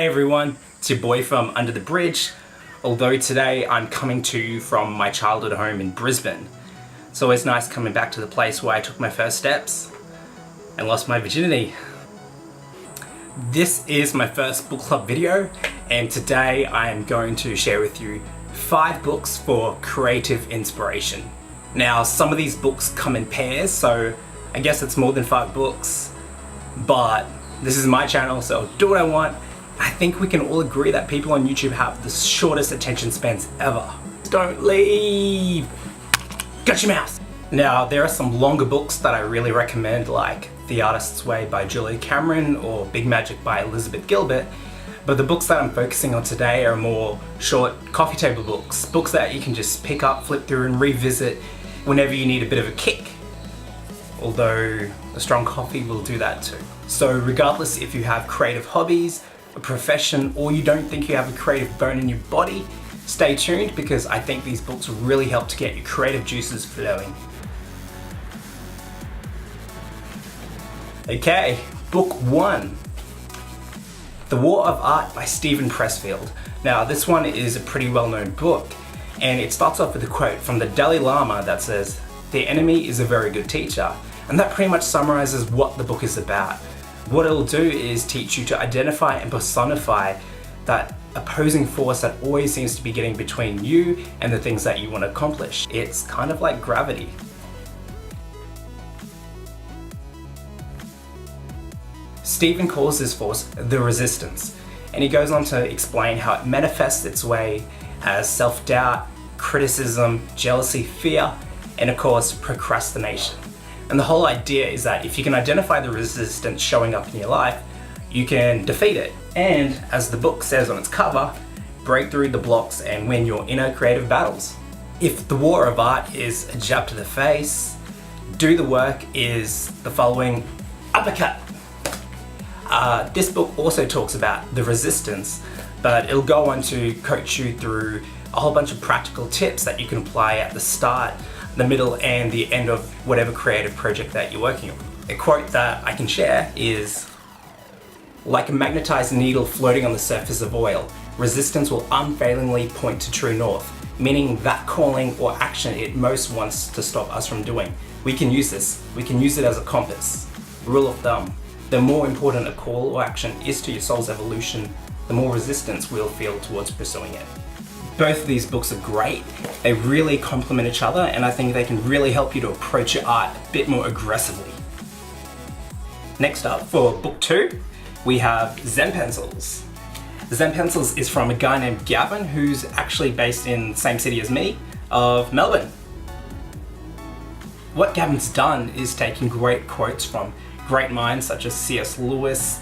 Hey everyone, it's your boy from Under the Bridge. Although today I'm coming to you from my childhood home in Brisbane. It's always nice coming back to the place where I took my first steps and lost my virginity. This is my first book club video, and today I am going to share with you 5 books for creative inspiration. Now, some of these books come in pairs, so I guess it's more than 5 books, but this is my channel, so I'll do what I want. I think we can all agree that people on YouTube have the shortest attention spans ever. Don't leave! Got your mouse! Now, there are some longer books that I really recommend, like The Artist's Way by Julia Cameron or Big Magic by Elizabeth Gilbert, but the books that I'm focusing on today are more short coffee table books, books that you can just pick up, flip through and revisit whenever you need a bit of a kick. Although a strong coffee will do that too. So regardless if you have creative hobbies, a profession, or you don't think you have a creative bone in your body, stay tuned because I think these books will really help to get your creative juices flowing. Okay, book 1. The War of Art by Steven Pressfield. Now this one is a pretty well-known book, and it starts off with a quote from the Dalai Lama that says, "The enemy is a very good teacher," and that pretty much summarizes what the book is about. What it'll do is teach you to identify and personify that opposing force that always seems to be getting between you and the things that you want to accomplish. It's kind of like gravity. Steven calls this force the resistance, and he goes on to explain how it manifests its way as self-doubt, criticism, jealousy, fear, and of course procrastination. And the whole idea is that if you can identify the resistance showing up in your life, you can defeat it. And as the book says on its cover, break through the blocks and win your inner creative battles. If the War of Art is a jab to the face, Do the Work is the following uppercut. This book also talks about the resistance, but it'll go on to coach you through a whole bunch of practical tips that you can apply at the start, the middle, and the end of whatever creative project that you're working on. A quote that I can share is, "Like a magnetized needle floating on the surface of oil, resistance will unfailingly point to true north, meaning that calling or action it most wants to stop us from doing. We can use this. We can use it as a compass. Rule of thumb. The more important a call or action is to your soul's evolution, the more resistance we'll feel towards pursuing it." Both of these books are great. They really complement each other, and I think they can really help you to approach your art a bit more aggressively. Next up, for book 2, we have Zen Pencils. Zen Pencils is from a guy named Gavin, who's actually based in the same city as me, of Melbourne. What Gavin's done is taken great quotes from great minds such as C.S. Lewis,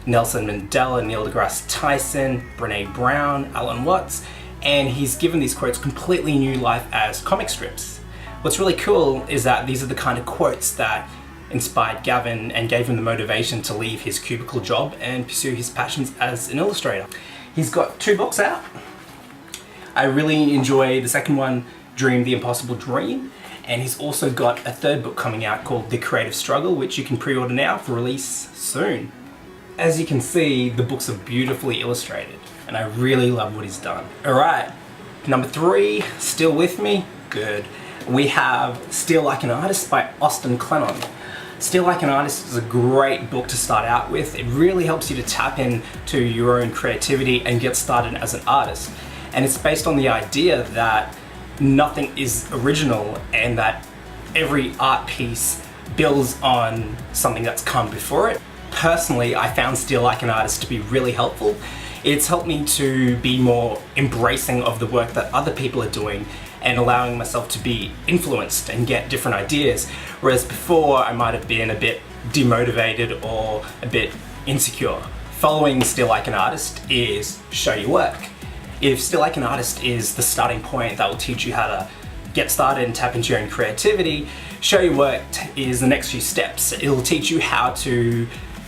Nelson Mandela, Neil deGrasse Tyson, Brene Brown, Alan Watts, and he's given these quotes completely new life as comic strips. What's really cool is that these are the kind of quotes that inspired Gavin and gave him the motivation to leave his cubicle job and pursue his passions as an illustrator. He's got 2 books out. I really enjoy the second one, Dream the Impossible Dream, and he's also got a 3rd book coming out called The Creative Struggle, which you can pre-order now for release soon. As you can see, the books are beautifully illustrated, and I really love what he's done. Alright, number 3, still with me? Good. We have Steal Like an Artist by Austin Kleon. Steal Like an Artist is a great book to start out with. It really helps you to tap into your own creativity and get started as an artist. And it's based on the idea that nothing is original and that every art piece builds on something that's come before it. Personally, I found Steal Like an Artist to be really helpful. It's helped me to be more embracing of the work that other people are doing and allowing myself to be influenced and get different ideas. Whereas before, I might have been a bit demotivated or a bit insecure. Following Steal Like an Artist is Show Your Work. If Steal Like an Artist is the starting point that will teach you how to get started and tap into your own creativity, Show Your Work is the next few steps. It'll teach you how to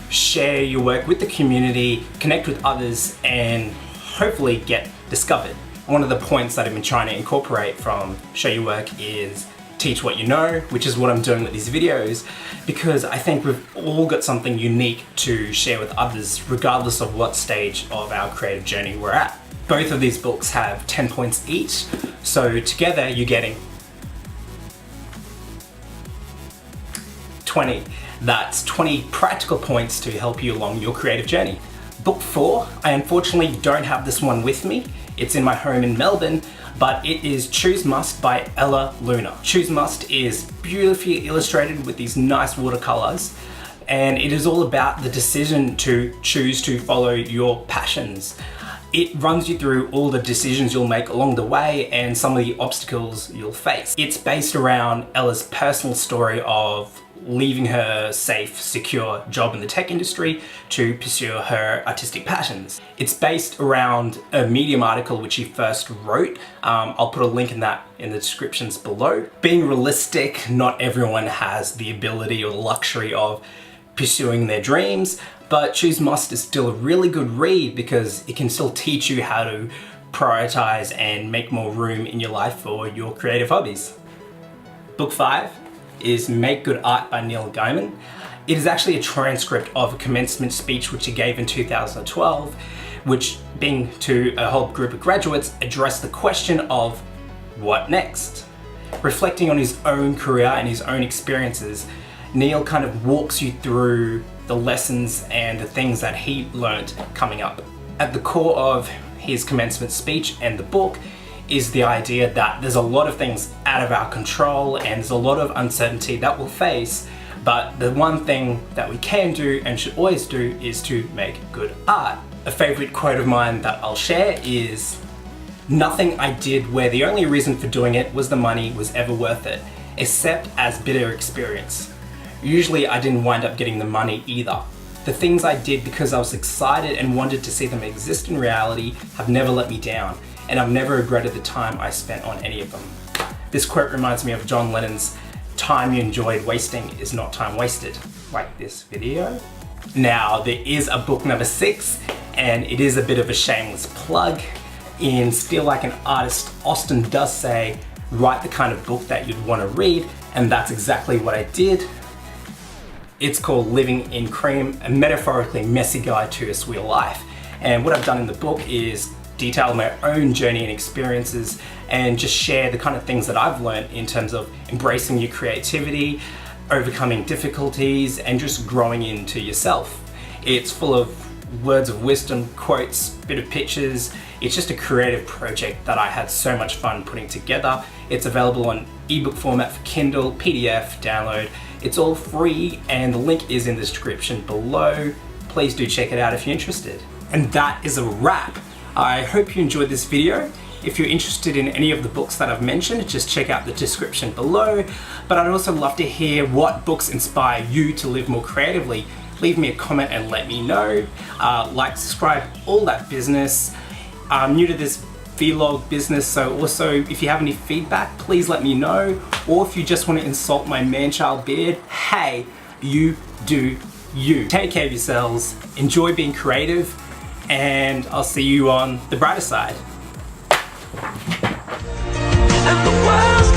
share your work with the community, connect with others, and hopefully get discovered. One of the points that I've been trying to incorporate from Show Your Work is teach what you know, which is what I'm doing with these videos, because I think we've all got something unique to share with others, regardless of what stage of our creative journey we're at. Both of these books have 10 points each, so together you're getting 20. That's 20 practical points to help you along your creative journey. Book 4, I unfortunately don't have this one with me. It's in my home in Melbourne, but it is Choose Must by Ella Luna. Choose Must is beautifully illustrated with these nice watercolors, and it is all about the decision to choose to follow your passions. It runs you through all the decisions you'll make along the way and some of the obstacles you'll face. It's based around Ella's personal story of leaving her safe, secure job in the tech industry to pursue her artistic passions. It's based around a Medium article which she first wrote. I'll put a link in that in the descriptions below. Being realistic, not everyone has the ability or the luxury of pursuing their dreams, but Choose Must is still a really good read because it can still teach you how to prioritize and make more room in your life for your creative hobbies. Book 5 is Make Good Art by Neil Gaiman. It is actually a transcript of a commencement speech which he gave in 2012, which, being to a whole group of graduates, addressed the question of what next? Reflecting on his own career and his own experiences, Neil kind of walks you through the lessons and the things that he learned coming up. At the core of his commencement speech and the book is the idea that there's a lot of things out of our control and there's a lot of uncertainty that we'll face, but the one thing that we can do and should always do is to make good art. A favorite quote of mine that I'll share is, "Nothing I did where the only reason for doing it was the money was ever worth it, except as bitter experience. Usually I didn't wind up getting the money either. The things I did because I was excited and wanted to see them exist in reality have never let me down, and I've never regretted the time I spent on any of them." This quote reminds me of John Lennon's "Time you enjoyed wasting is not time wasted," like this video. Now, there is a book number 6, and it is a bit of a shameless plug. In Steal Like an Artist, Austin does say, write the kind of book that you'd want to read, and that's exactly what I did. It's called Living in Cream, a metaphorically messy guide to a sweet life. And what I've done in the book is detail my own journey and experiences and just share the kind of things that I've learned in terms of embracing your creativity, overcoming difficulties, and just growing into yourself. It's full of words of wisdom, quotes, bit of pictures. It's just a creative project that I had so much fun putting together. It's available on ebook format for Kindle, PDF, download. It's all free, and the link is in the description below. Please do check it out if you're interested. And that is a wrap. I hope you enjoyed this video. If you're interested in any of the books that I've mentioned, just check out the description below. But I'd also love to hear what books inspire you to live more creatively. Leave me a comment and let me know. Like, subscribe, all that business. I'm new to this vlog business, so also if you have any feedback, please let me know. Or if you just want to insult my man-child beard, hey, you do you. Take care of yourselves, enjoy being creative, and I'll see you on the brighter side. And the world's